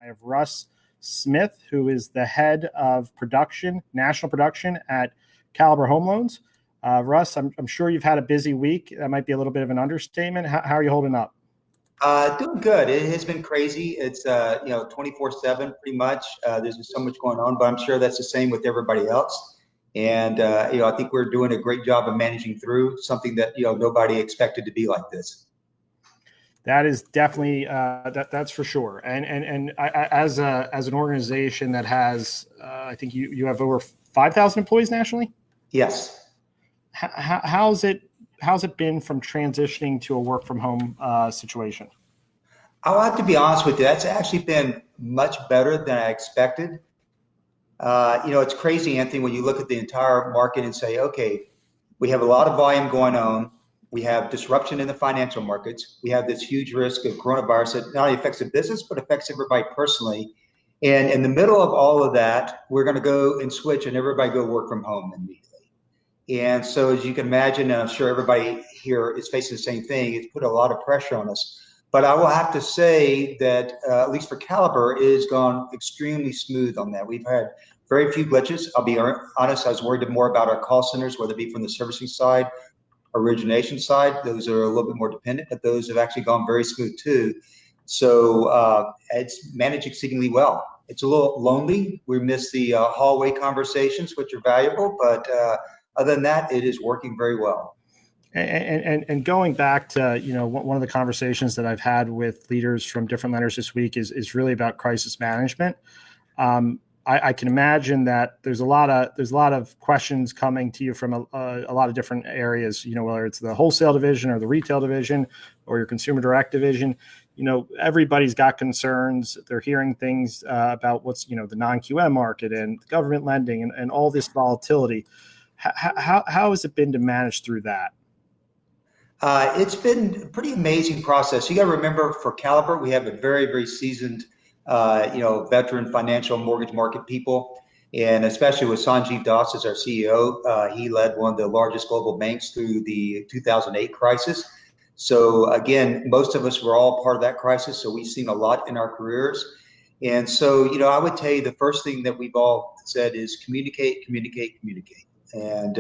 have Russ Smith, who is the head of production, national production at Caliber Home Loans. Russ, I'm sure you've had a busy week. That might be a little bit of an understatement. How are you holding up? Doing good. It has been crazy. It's 24/7 pretty much. There's been so much going on, but I'm sure that's the same with everybody else. And I think we're doing a great job of managing through something that nobody expected to be like this. That is definitely that's for sure. And as an organization that has, I think you have over 5,000 employees nationally. Yes. How's it been from transitioning to a work from home situation? I'll have to be honest with you. That's actually been much better than I expected. It's crazy, Anthony, when you look at the entire market and say, okay, we have a lot of volume going on. We have disruption in the financial markets. We have this huge risk of coronavirus that not only affects the business, but affects everybody personally. And in the middle of all of that, we're going to go and switch and everybody go work from home immediately. And so as you can imagine, and I'm sure everybody here is facing the same thing, it's put a lot of pressure on us. But I will have to say that, at least for Caliber, it has gone extremely smooth on that. We've had very few glitches. I'll be honest, I was worried more about our call centers, whether it be from the servicing side, origination side. Those are a little bit more dependent, but those have actually gone very smooth too. So it's managed exceedingly well. It's a little lonely. We miss the hallway conversations, which are valuable, but other than that, it is working very well. And going back to, one of the conversations that I've had with leaders from different lenders this week is really about crisis management. I can imagine that there's a lot of questions coming to you from a lot of different areas, whether it's the wholesale division or the retail division or your consumer direct division. Everybody's got concerns. They're hearing things about what's, the non-QM market and government lending and all this volatility. How has it been to manage through that? It's been a pretty amazing process. You got to remember, for Caliber, we have a very, very seasoned, veteran financial mortgage market people, and especially with Sanjis as our CEO, he led one of the largest global banks through the 2008 crisis. So again, most of us were all part of that crisis, so we've seen a lot in our careers. And so, I would tell you the first thing that we've all said is communicate, communicate, communicate. And,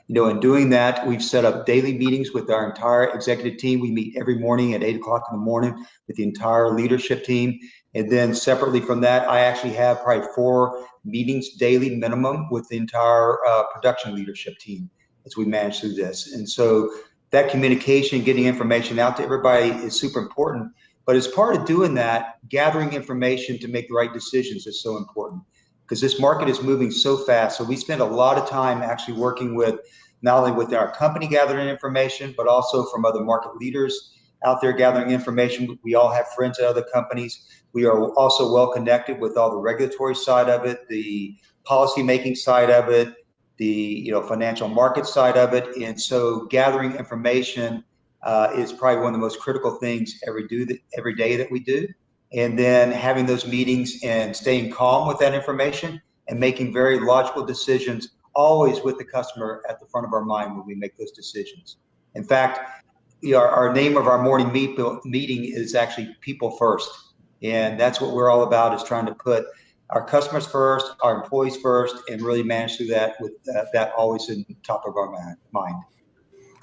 in doing that, we've set up daily meetings with our entire executive team. We meet every morning at 8 o'clock in the morning with the entire leadership team. And then separately from that, I actually have probably 4 meetings daily minimum with the entire production leadership team as we manage through this. And so that communication, getting information out to everybody is super important. But as part of doing that, gathering information to make the right decisions is so important, because this market is moving so fast. So we spend a lot of time actually working with not only with our company gathering information, but also from other market leaders out there gathering information. We all have friends at other companies. We are also well connected with all the regulatory side of it, the policy making side of it, the financial market side of it. And so gathering information is probably one of the most critical things every day that we do. And then having those meetings and staying calm with that information and making very logical decisions, always with the customer at the front of our mind when we make those decisions. In fact, our name of our morning meeting is actually people first. And that's what we're all about, is trying to put our customers first, our employees first, and really manage through that with that always in top of our mind.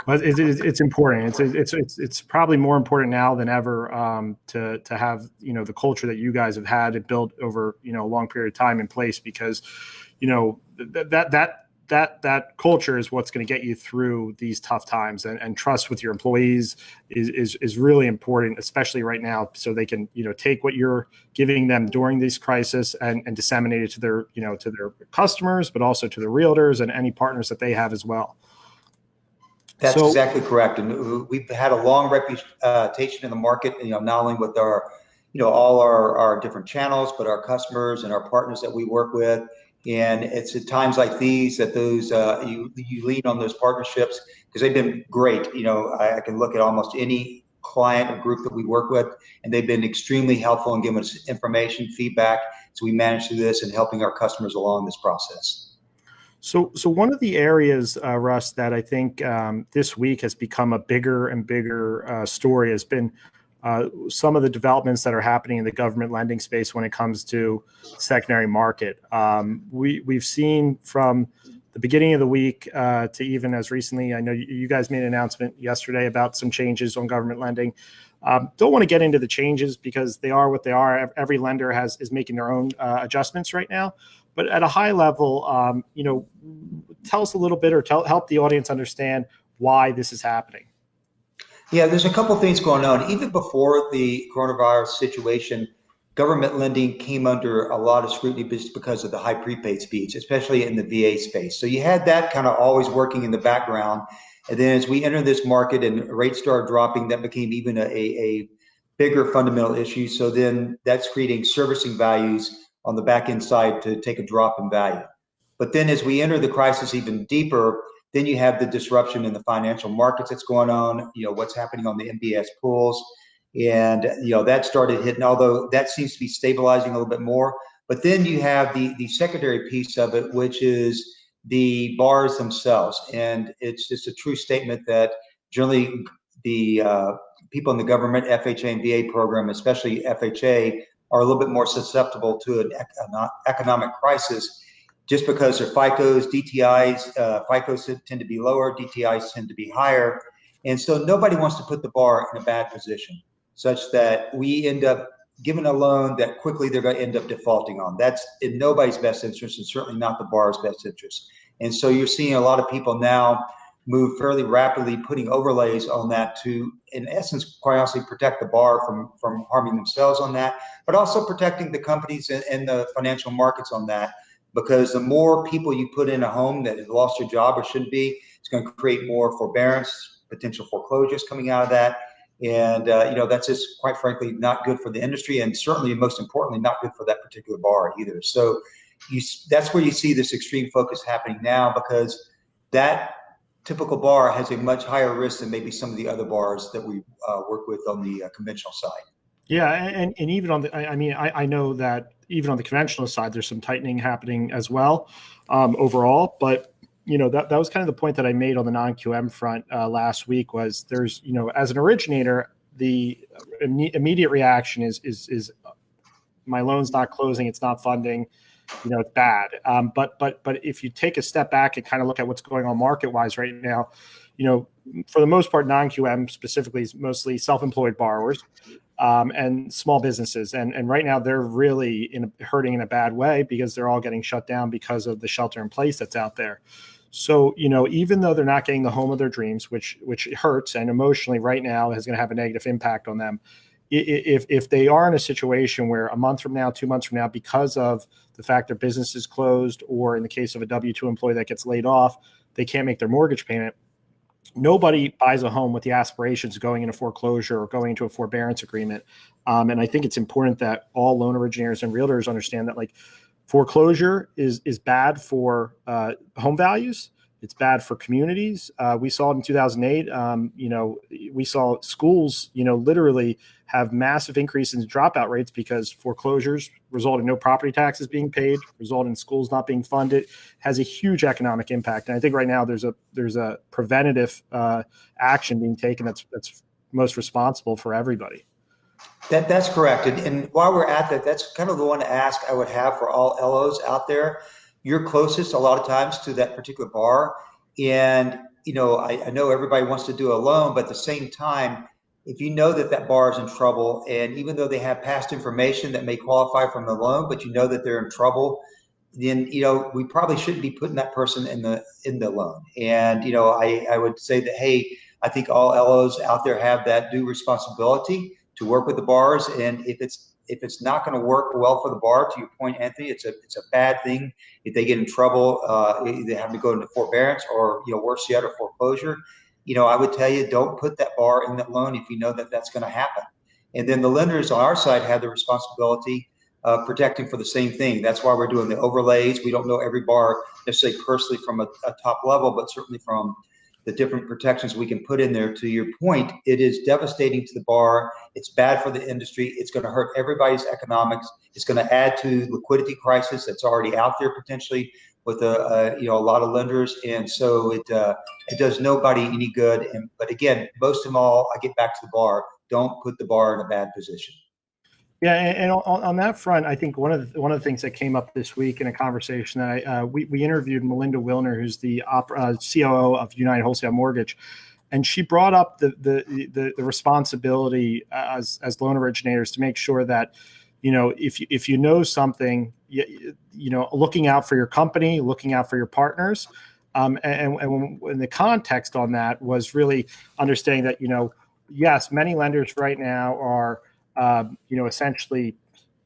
Well, it's important. It's probably more important now than ever to have the culture that you guys have had and built over a long period of time in place, because that culture is what's going to get you through these tough times, and trust with your employees is really important, especially right now, so they can take what you're giving them during this crisis and disseminate it to their to their customers, but also to the realtors and any partners that they have as well. That's exactly correct. And we've had a long reputation in the market, not only with our, all our different channels, but our customers and our partners that we work with. And it's at times like these that those you lean on those partnerships, because they've been great. I can look at almost any client or group that we work with, and they've been extremely helpful in giving us information, feedback, so we manage through this and helping our customers along this process. So one of the areas, Russ, that I think this week has become a bigger and bigger story has been some of the developments that are happening in the government lending space when it comes to secondary market. We've seen from the beginning of the week to even as recently, I know you guys made an announcement yesterday about some changes on government lending. Don't want to get into the changes because they are what they are. Every lender is making their own adjustments right now. But at a high level, tell us a little bit or help the audience understand why this is happening. Yeah, there's a couple things going on. Even before the coronavirus situation, government lending came under a lot of scrutiny just because of the high prepaid speeds, especially in the VA space. So you had that kind of always working in the background. And then as we entered this market and rates started dropping, that became even a bigger fundamental issue. So then that's creating servicing values on the back end side to take a drop in value. But then as we enter the crisis even deeper, then you have the disruption in the financial markets that's going on, what's happening on the MBS pools. And, that started hitting, although that seems to be stabilizing a little bit more. But then you have the secondary piece of it, which is the bars themselves. And it's just a true statement that generally the people in the government, FHA and VA program, especially FHA, are a little bit more susceptible to an economic crisis just because their FICOs, DTIs, FICOs tend to be lower, DTIs tend to be higher. And so nobody wants to put the bar in a bad position such that we end up giving a loan that quickly they're going to end up defaulting on. That's in nobody's best interest and certainly not the bar's best interest. And so you're seeing a lot of people now move fairly rapidly, putting overlays on that to, in essence, quite honestly, protect the bar from harming themselves on that, but also protecting the companies and the financial markets on that. Because the more people you put in a home that has lost your job or shouldn't be, it's going to create more forbearance, potential foreclosures coming out of that. And, that's just quite frankly not good for the industry and certainly most importantly, not good for that particular bar either. So that's where you see this extreme focus happening now because that typical bar has a much higher risk than maybe some of the other bars that we work with on the conventional side. Yeah, and even on the, I know that even on the conventional side, there's some tightening happening as well overall. But that was kind of the point that I made on the non-QM front last week. Was there's as an originator, the immediate reaction is my loan's not closing, it's not funding, it's bad. But if you take a step back and kind of look at what's going on market wise right now, for the most part, non-QM specifically is mostly self-employed borrowers. And small businesses. And right now they're really hurting in a bad way because they're all getting shut down because of the shelter in place that's out there. So, even though they're not getting the home of their dreams, which hurts and emotionally right now is going to have a negative impact on them. If they are in a situation where a month from now, 2 months from now, because of the fact their business is closed, or in the case of a W-2 employee that gets laid off, they can't make their mortgage payment. Nobody buys a home with the aspirations of going into foreclosure or going into a forbearance agreement. And I think it's important that all loan originators and realtors understand that foreclosure is bad for home values. It's bad for communities. We saw it in 2008. We saw schools, literally have massive increases in dropout rates because foreclosures result in no property taxes being paid, result in schools not being funded, has a huge economic impact. And I think right now there's a preventative action being taken that's most responsible for everybody. That's correct. And while we're at that, that's kind of the one ask I would have for all LOs out there. You're closest a lot of times to that particular bar. And, I know everybody wants to do a loan, but at the same time, if you know that bar is in trouble, and even though they have past information that may qualify from the loan, but that they're in trouble, then, we probably shouldn't be putting that person in the loan. And, I would say that, hey, I think all LOs out there have that due responsibility to work with the bars. And if it's not going to work well for the bar, to your point, Anthony, it's a bad thing. If they get in trouble, they have to go into forbearance or, worse yet, a foreclosure. I would tell you, don't put that bar in that loan if you know that that's going to happen. And then the lenders on our side have the responsibility of protecting for the same thing. That's why we're doing the overlays. We don't know every bar necessarily personally from a top level, but certainly from the different protections we can put in there. To your point, it is devastating to the bar. It's bad for the industry. It's going to hurt everybody's economics. It's going to add to liquidity crisis that's already out there potentially with a lot of lenders. And so it does nobody any good. But again, most of all, I get back to the bar. Don't put the bar in a bad position. Yeah, and on that front, I think one of the things that came up this week in a conversation that we interviewed Melinda Wilner, who's the COO of United Wholesale Mortgage, and she brought up the responsibility as loan originators to make sure that, if you know something, looking out for your company, looking out for your partners, and when the context on that was really understanding that, yes, many lenders right now are essentially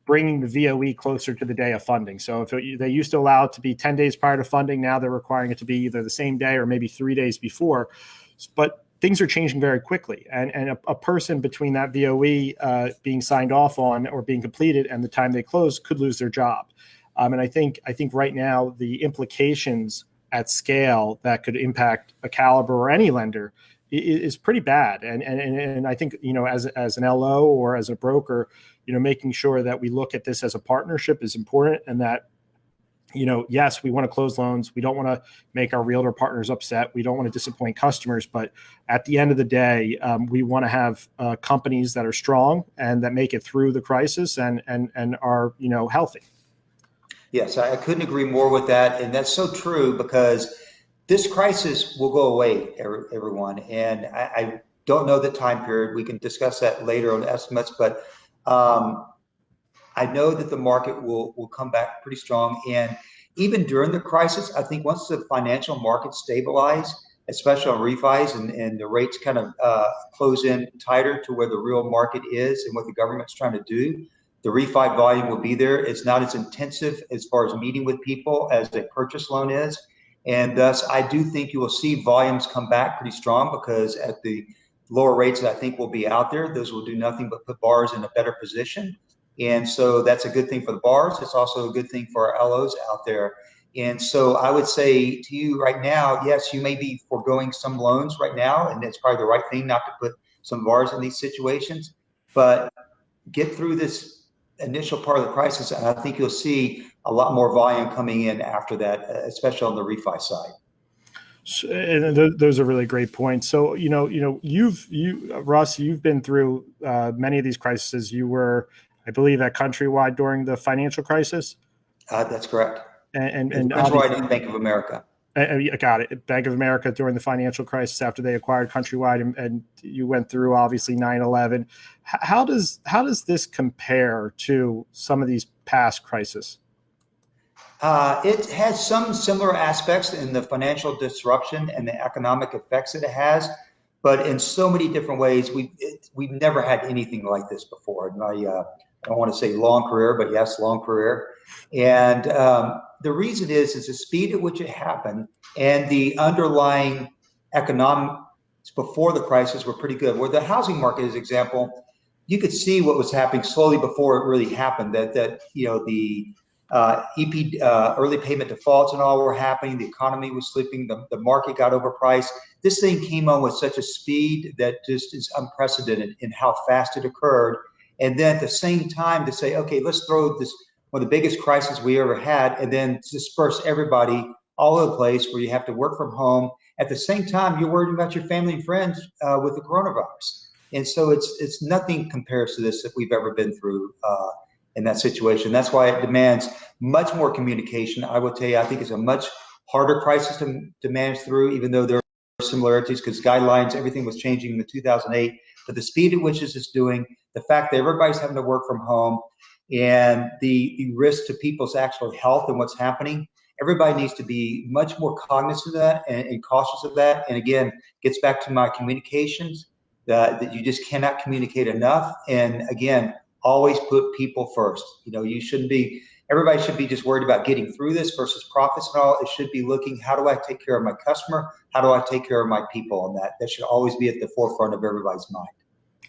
bringing the VOE closer to the day of funding. So if they used to allow it to be 10 days prior to funding, now they're requiring it to be either the same day or maybe 3 days before. But things are changing very quickly. And a person between that VOE being signed off on or being completed and the time they close could lose their job. And I think right now the implications at scale that could impact a Caliber or any lender is pretty bad. And I think, as an LO or as a broker, making sure that we look at this as a partnership is important, and that, yes, we want to close loans. We don't want to make our realtor partners upset. We don't want to disappoint customers. But at the end of the day, we want to have companies that are strong and that make it through the crisis and are, healthy. Yes, I couldn't agree more with that. And that's so true, because this crisis will go away, everyone. And I don't know the time period. We can discuss that later on estimates, but I know that the market will come back pretty strong. And even during the crisis, I think once the financial markets stabilize, especially on refis, and the rates kind of close in tighter to where the real market is and what the government's trying to do, the refi volume will be there. It's not as intensive as far as meeting with people as a purchase loan is. And thus, I do think you will see volumes come back pretty strong, because at the lower rates that I think will be out there, those will do nothing but put bars in a better position. And so that's a good thing for the bars. It's also a good thing for our LOs out there. And so I would say to you right now, yes, you may be foregoing some loans right now, and it's probably the right thing not to put some bars in these situations. But get through this initial part of the crisis, and I think you'll see a lot more volume coming in after that, especially on the refi side. And those are really great points. So, Russ, you've been through many of these crises. You were, I believe, at Countrywide during the financial crisis. That's correct. And Countrywide and Bank of America. Got it. Bank of America during the financial crisis after they acquired Countrywide, and you went through obviously 9/11. How does this compare to some of these past crises? It has some similar aspects in the financial disruption and the economic effects that it has, but in so many different ways. We've never had anything like this before in my I don't want to say long career, but yes, long career. And the reason is the speed at which it happened and the underlying economics before the crisis were pretty good. Where the housing market is example, you could see what was happening slowly before it really happened. That the EP early payment defaults and all were happening. The economy was slipping. The market got overpriced. This thing came on with such a speed that just is unprecedented in how fast it occurred. And then at the same time to say, okay, let's throw this, one of the biggest crises we ever had, and then disperse everybody all over the place where you have to work from home. At the same time, you're worried about your family and friends with the coronavirus. And so it's nothing compares to this that we've ever been through in that situation. That's why it demands much more communication. I will tell you, I think it's a much harder crisis to manage through, even though there are similarities, because guidelines, everything was changing in the 2008. But the speed at which this is doing, the fact that everybody's having to work from home, and the risk to people's actual health and what's happening, everybody needs to be much more cognizant of that and cautious of that. And again, gets back to my communications, that you just cannot communicate enough. And again, always put people first. You shouldn't be, everybody should be just worried about getting through this versus profits and all. It should be looking, how do I take care of my customer? How do I take care of my people? And that should always be at the forefront of everybody's mind.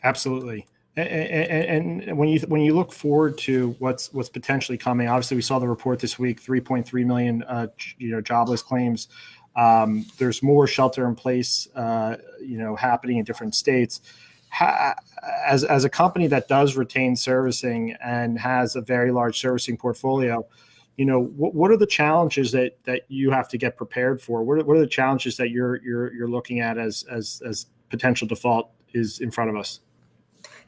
Absolutely. And when you look forward to what's potentially coming, obviously we saw the report this week, 3.3 million jobless claims. There's more shelter in place happening in different states. As a company that does retain servicing and has a very large servicing portfolio, what are the challenges that you have to get prepared for? What are the challenges that you're looking at as potential default is in front of us?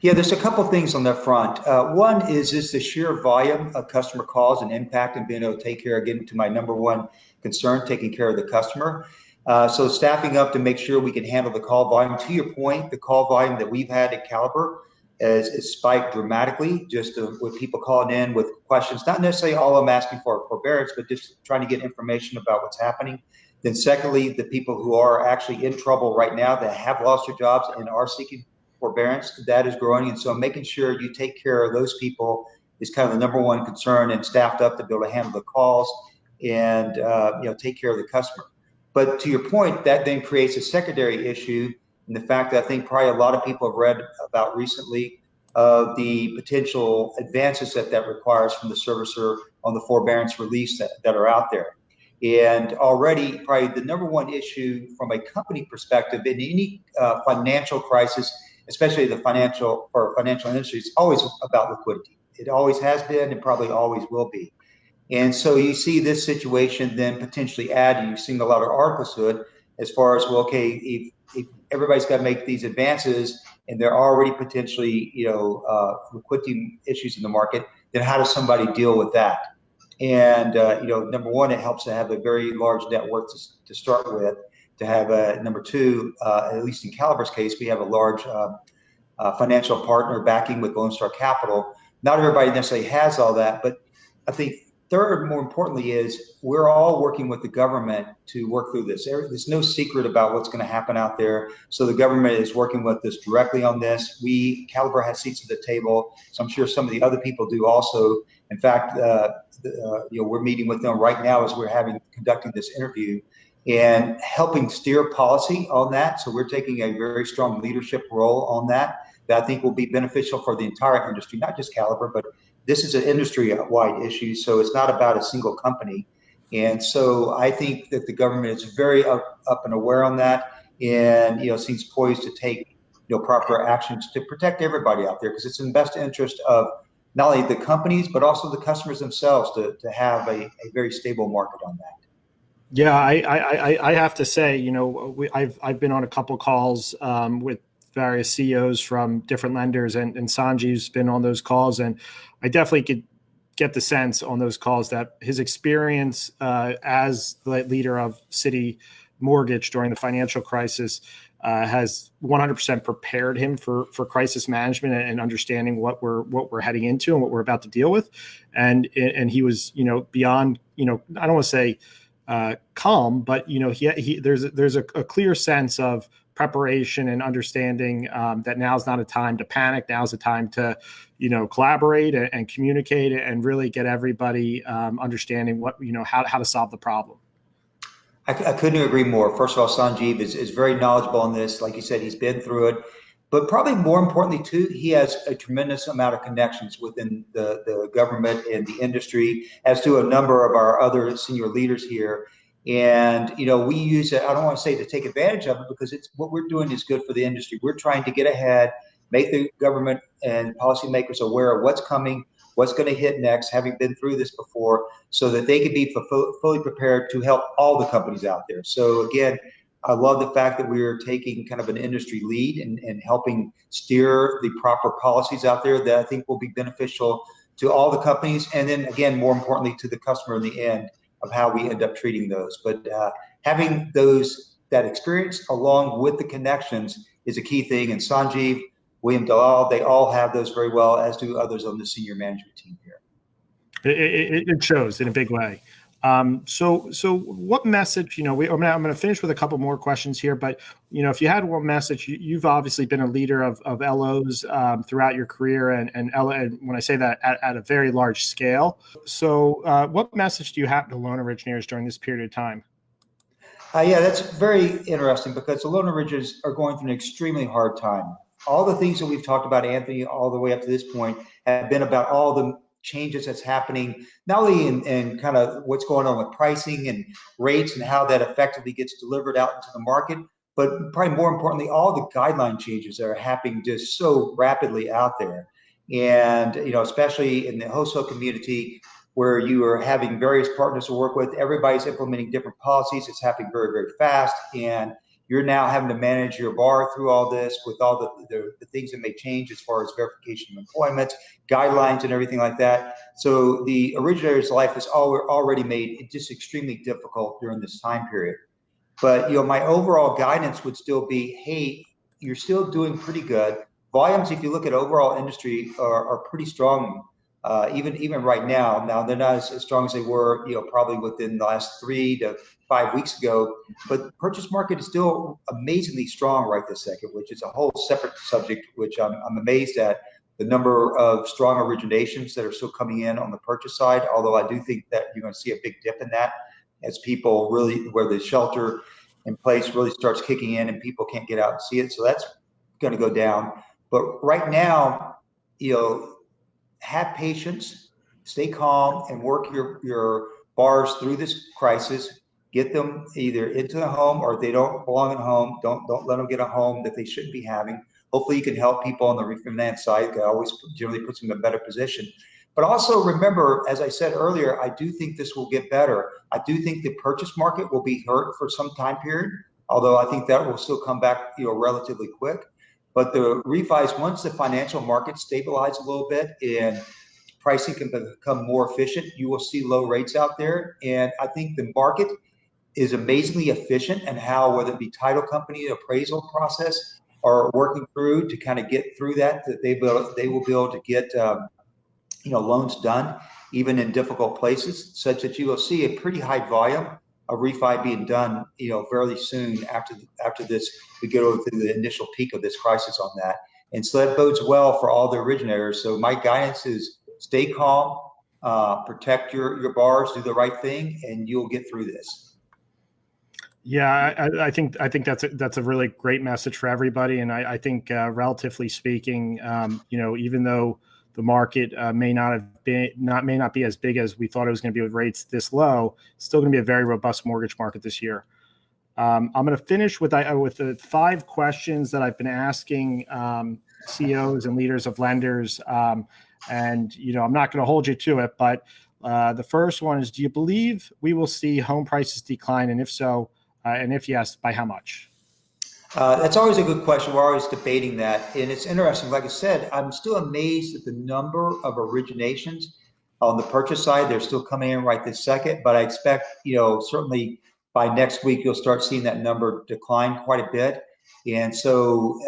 Yeah, there's a couple things on that front. One is just the sheer volume of customer calls and impact and being able to take care of getting to my number one concern, taking care of the customer. So staffing up to make sure we can handle the call volume. To your point, the call volume that we've had at Caliber is spiked dramatically, just with people calling in with questions, not necessarily all I'm asking for forbearance, but just trying to get information about what's happening. Then secondly, the people who are actually in trouble right now that have lost their jobs and are seeking forbearance, that is growing. And so making sure you take care of those people is kind of the number one concern, and staffed up to be able to handle the calls and take care of the customer. But to your point, that then creates a secondary issue in the fact that I think probably a lot of people have read about recently of the potential advances that requires from the servicer on the forbearance release that are out there. And already, probably the number one issue from a company perspective in any financial crisis, especially the financial industry, is always about liquidity. It always has been and probably always will be. And so you see this situation then potentially add, and you've seen a lot of articles to it as far as, well, okay, if everybody's got to make these advances and there are already potentially, liquidity issues in the market, then how does somebody deal with that? And, number one, it helps to have a very large network to start with, to have number two, at least in Caliber's case, we have a large financial partner backing with Lone Star Capital. Not everybody necessarily has all that, but I think third, more importantly, is we're all working with the government to work through this. There's no secret about what's going to happen out there. So the government is working with us directly on this. Caliber has seats at the table, so I'm sure some of the other people do also. In fact, we're meeting with them right now as we're conducting this interview and helping steer policy on that. So we're taking a very strong leadership role on that I think will be beneficial for the entire industry, not just Caliber, but this is an industry-wide issue, so it's not about a single company. And so I think that the government is very up and aware on that, and seems poised to take proper actions to protect everybody out there, because it's in the best interest of not only the companies but also the customers themselves to have a very stable market on that. Yeah, I have to say, I've been on a couple calls with various CEOs from different lenders, and Sanji's been on those calls, and I definitely could get the sense on those calls that his experience as the leader of City Mortgage during the financial crisis has 100% prepared him for crisis management and understanding what we're heading into and what we're about to deal with, and he was beyond I don't want to say calm, but there's a clear sense of preparation and understanding that now's not a time to panic. Now's a time to collaborate and communicate and really get everybody understanding what how to solve the problem. I couldn't agree more. First of all, Sanjeev is very knowledgeable on this. Like you said, he's been through it. But probably more importantly, too, he has a tremendous amount of connections within the government and the industry, as do a number of our other senior leaders here. And, we use it, I don't want to say to take advantage of it, because it's what we're doing is good for the industry. We're trying to get ahead, make the government and policymakers aware of what's coming, what's going to hit next, having been through this before, so that they can be fully prepared to help all the companies out there. So again, I love the fact that we are taking kind of an industry lead and helping steer the proper policies out there that I think will be beneficial to all the companies. And then again, more importantly, to the customer in the end of how we end up treating those. But having that experience along with the connections is a key thing. And Sanjeev, William Dalal, they all have those very well, as do others on the senior management team here. It shows in a big way. So what message, I'm going to finish with a couple more questions here, but, if you had one message, you've obviously been a leader of LOs throughout your career, and when I say that at a very large scale. So what message do you have to loan originators during this period of time? Yeah, that's very interesting, because the loan originators are going through an extremely hard time. All the things that we've talked about, Anthony, all the way up to this point have been about all the changes that's happening, not only in kind of what's going on with pricing and rates and how that effectively gets delivered out into the market, but probably more importantly, all the guideline changes that are happening just so rapidly out there. And, especially in the wholesale community, where you are having various partners to work with, everybody's implementing different policies. It's happening very, very fast. And, you're now having to manage your bar through all this with all the things that may change as far as verification of employment, guidelines and everything like that. So the originator's life is already made it just extremely difficult during this time period. But my overall guidance would still be, hey, you're still doing pretty good. Volumes, if you look at overall industry, are pretty strong, even right now. Now they're not as strong as they were, probably within the last 3 to 5 weeks ago. But the purchase market is still amazingly strong right this second, which is a whole separate subject, which I'm amazed at the number of strong originations that are still coming in on the purchase side. Although I do think that you're going to see a big dip in that as people really, where the shelter in place really starts kicking in and people can't get out and see it. So that's going to go down. But right now, have patience, stay calm, and work your bars through this crisis. Get them either into the home, or if they don't belong at home, don't let them get a home that they shouldn't be having. Hopefully you can help people on the refinance side. That always generally puts them in a better position. But also remember, as I said earlier, I do think this will get better. I do think the purchase market will be hurt for some time period, although I think that will still come back, relatively quick. But the refis, once the financial market stabilize a little bit and pricing can become more efficient, you will see low rates out there. And I think the market is amazingly efficient in how, whether it be title company, appraisal process, are working through to kind of get through that they will be able to get loans done, even in difficult places, such that you will see a pretty high volume of refi being done, fairly soon after this, we get over through the initial peak of this crisis on that. And so that bodes well for all the originators. So my guidance is stay calm, protect your bars, do the right thing, and you'll get through this. Yeah, I think that's a really great message for everybody. And I think relatively speaking, even though the market may not be as big as we thought it was going to be with rates this low, it's still going to be a very robust mortgage market this year. I'm going to finish with the 5 questions that I've been asking CEOs and leaders of lenders. And I'm not going to hold you to it, but the first one is: do you believe we will see home prices decline, and if so, and if yes, by how much? That's always a good question. We're always debating that. And it's interesting. Like I said, I'm still amazed at the number of originations on the purchase side. They're still coming in right this second, but I expect, certainly by next week, you'll start seeing that number decline quite a bit. And so,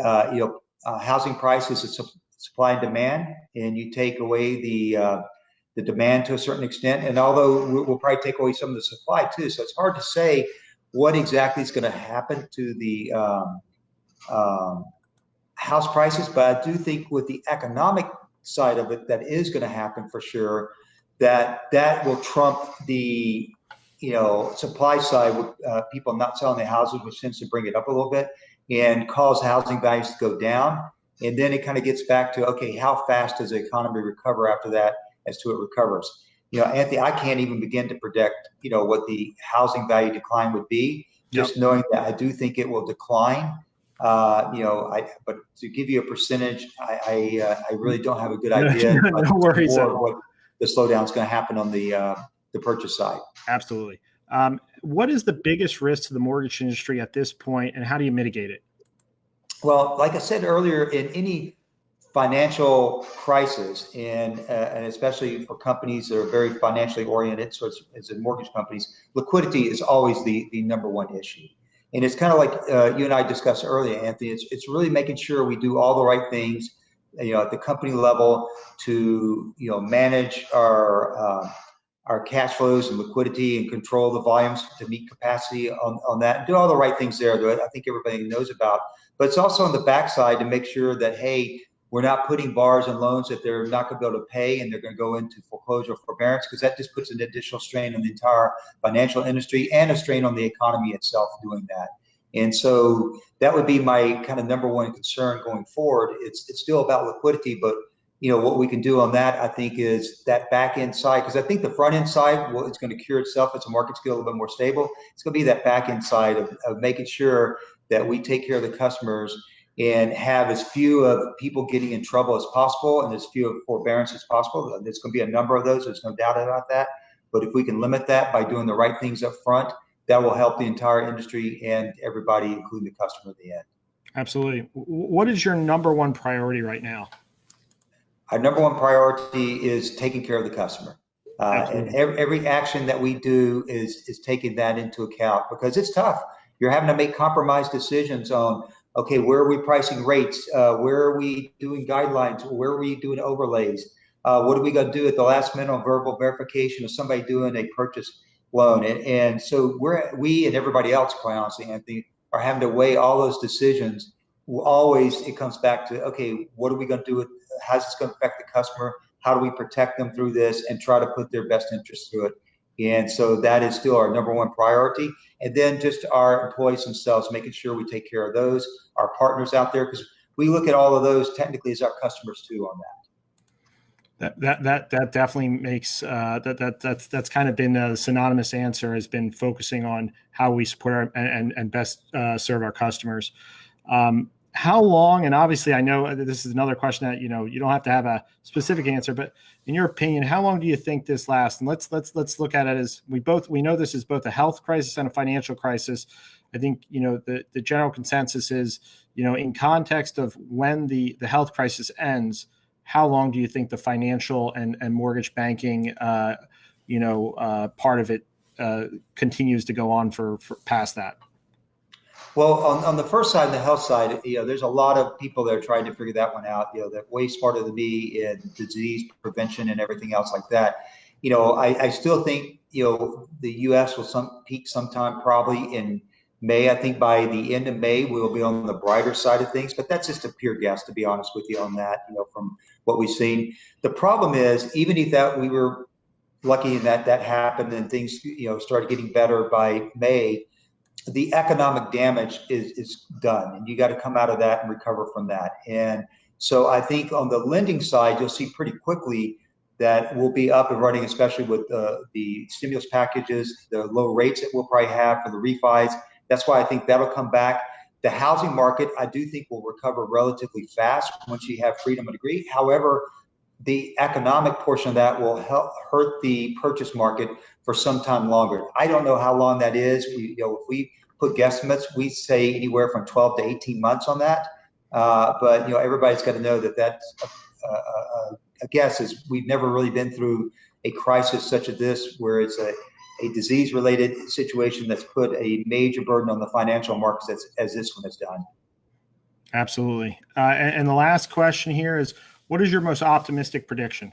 housing prices is supply and demand, and you take away the demand to a certain extent. And although we'll probably take away some of the supply too. So it's hard to say what exactly is going to happen to the house prices, but I do think with the economic side of it, that is going to happen for sure. That will trump the supply side with people not selling their houses, which tends to bring it up a little bit and cause housing values to go down. And then it kind of gets back to, okay, how fast does the economy recover after that as to it recovers? Anthony, I can't even begin to predict, what the housing value decline would be. Just knowing that I do think it will decline. But to give you a percentage, I really don't have a good idea. No worries at all. What the slowdown is going to happen on the purchase side. Absolutely. What is the biggest risk to the mortgage industry at this point, and how do you mitigate it? Well, like I said earlier, in any financial crisis, and especially for companies that are very financially oriented, so as in mortgage companies, liquidity is always the number one issue. And it's kind of like you and I discussed earlier, Anthony. It's really making sure we do all the right things, at the company level to manage our cash flows and liquidity and control the volumes to meet capacity on that, and do all the right things there that I think everybody knows about. But it's also on the backside to make sure that, hey, we're not putting bars and loans that they're not going to be able to pay and they're going to go into foreclosure or forbearance, because that just puts an additional strain on the entire financial industry and a strain on the economy itself doing that. And so that would be my kind of number one concern going forward. It's still about liquidity, but what we can do on that, I think, is that back end side, because I think the front end side, well, it's going to cure itself as the markets get a little bit more stable. It's going to be that back end side of making sure that we take care of the customers and have as few of people getting in trouble as possible and as few of forbearance as possible. There's going to be a number of those. There's no doubt about that. But if we can limit that by doing the right things up front, that will help the entire industry and everybody, including the customer at the end. Absolutely. What is your number one priority right now? Our number one priority is taking care of the customer. And every action that we do is taking that into account, because it's tough. You're having to make compromise decisions on, okay, where are we pricing rates? Where are we doing guidelines? Where are we doing overlays? What are we going to do at the last minute on verbal verification of somebody doing a purchase loan? And so we and everybody else, quite honestly, Anthony, are having to weigh all those decisions. Always, it comes back to, okay, what are we going to do with, how's this going to affect the customer? How do we protect them through this and try to put their best interests through it? And so that is still our number one priority. And then just our employees themselves, making sure we take care of those, our partners out there, because we look at all of those technically as our customers too on that. That definitely makes that's kind of been a synonymous answer, has been focusing on how we support our and best serve our customers. How long, and obviously I know this is another question that, you don't have to have a specific answer, but in your opinion, how long do you think this lasts? And let's look at it as we know this is both a health crisis and a financial crisis. I think, the general consensus is, in context of when the health crisis ends, how long do you think the financial and mortgage banking, part of it continues to go on for past that? Well, on the first side, the health side, there's a lot of people that are trying to figure that one out, that way smarter than me in disease prevention and everything else like that. I still think, the U.S. will peak sometime probably in May. I think by the end of May, we'll be on the brighter side of things, but that's just a pure guess, to be honest with you on that, from what we've seen. The problem is, even if that we were lucky that happened and things, started getting better by May, the economic damage is done, and you got to come out of that and recover from that. And so I think on the lending side, you'll see pretty quickly that we'll be up and running, especially with the stimulus packages, the low rates that we'll probably have for the refis. That's why I think that'll come back. The housing market, I do think, will recover relatively fast once you have freedom of degree. However, the economic portion of that will hurt the purchase market for some time longer. I don't know how long that is. If we put guesstimates, we say anywhere from 12 to 18 months on that. But everybody's got to know that that's a guess. Is we've never really been through a crisis such as this, where it's a disease-related situation that's put a major burden on the financial markets as this one has done. Absolutely. And the last question here is, what is your most optimistic prediction?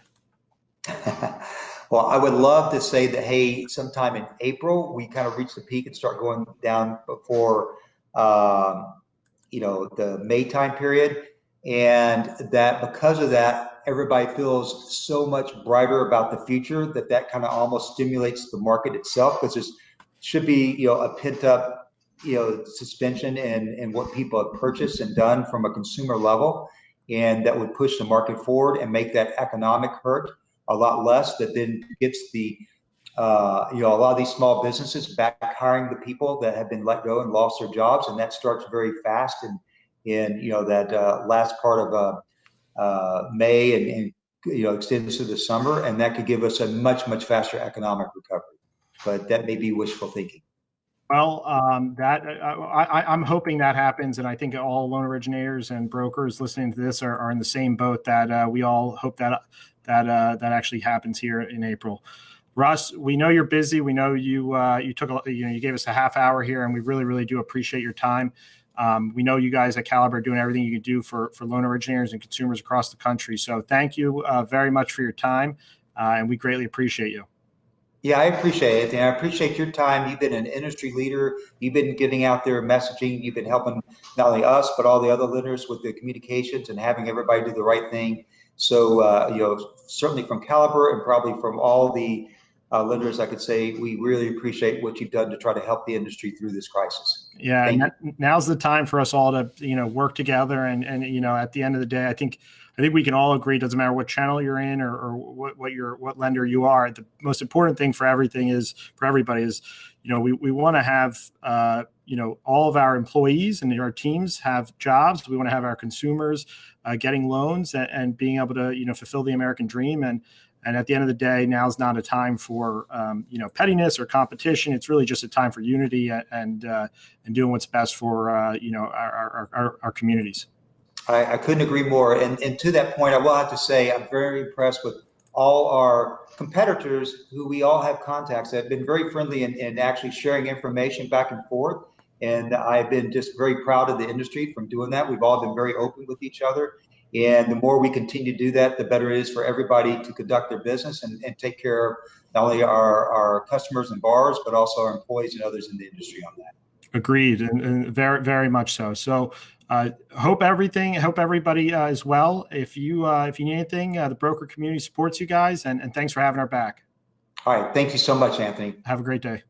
Well, I would love to say that, hey, sometime in April, we kind of reach the peak and start going down before, the May time period. And that because of that, everybody feels so much brighter about the future that kind of almost stimulates the market itself, because there should be, a pent up, suspension in what people have purchased and done from a consumer level. And that would push the market forward and make that economic hurt a lot less. That then gets the, a lot of these small businesses back hiring the people that have been let go and lost their jobs. And that starts very fast in that last part of May and extends to the summer. And that could give us a much, much faster economic recovery. But that may be wishful thinking. Well, I'm hoping that happens, and I think all loan originators and brokers listening to this are in the same boat, that we all hope that actually happens here in April. Russ, we know you're busy. We know you took you gave us a half hour here, and we really, really do appreciate your time. We know you guys at Caliber are doing everything you can do for loan originators and consumers across the country. So thank you very much for your time, and we greatly appreciate you. Yeah, I appreciate it. And I appreciate your time. You've been an industry leader. You've been getting out there messaging. You've been helping not only us, but all the other lenders with the communications and having everybody do the right thing. So, certainly from Caliber and probably from all the lenders, I could say we really appreciate what you've done to try to help the industry through this crisis. Yeah, and now's the time for us all to, work together. And at the end of the day, I think we can all agree, it doesn't matter what channel you're in or what lender you are. The most important thing for everybody is, we want to have, all of our employees and our teams have jobs. We want to have our consumers getting loans and being able to, fulfill the American dream. And And at the end of the day, now's not a time for pettiness or competition. It's really just a time for unity and doing what's best for our communities. I couldn't agree more. And to that point, I will have to say I'm very impressed with all our competitors who we all have contacts that have been very friendly and actually sharing information back and forth. And I've been just very proud of the industry from doing that. We've all been very open with each other. And the more we continue to do that, the better it is for everybody to conduct their business and take care of not only our customers and borrowers, but also our employees and others in the industry on that. Agreed, and very, very much so. So hope everybody is well. If you need anything, the broker community supports you guys, and thanks for having our back. All right. Thank you so much, Anthony. Have a great day.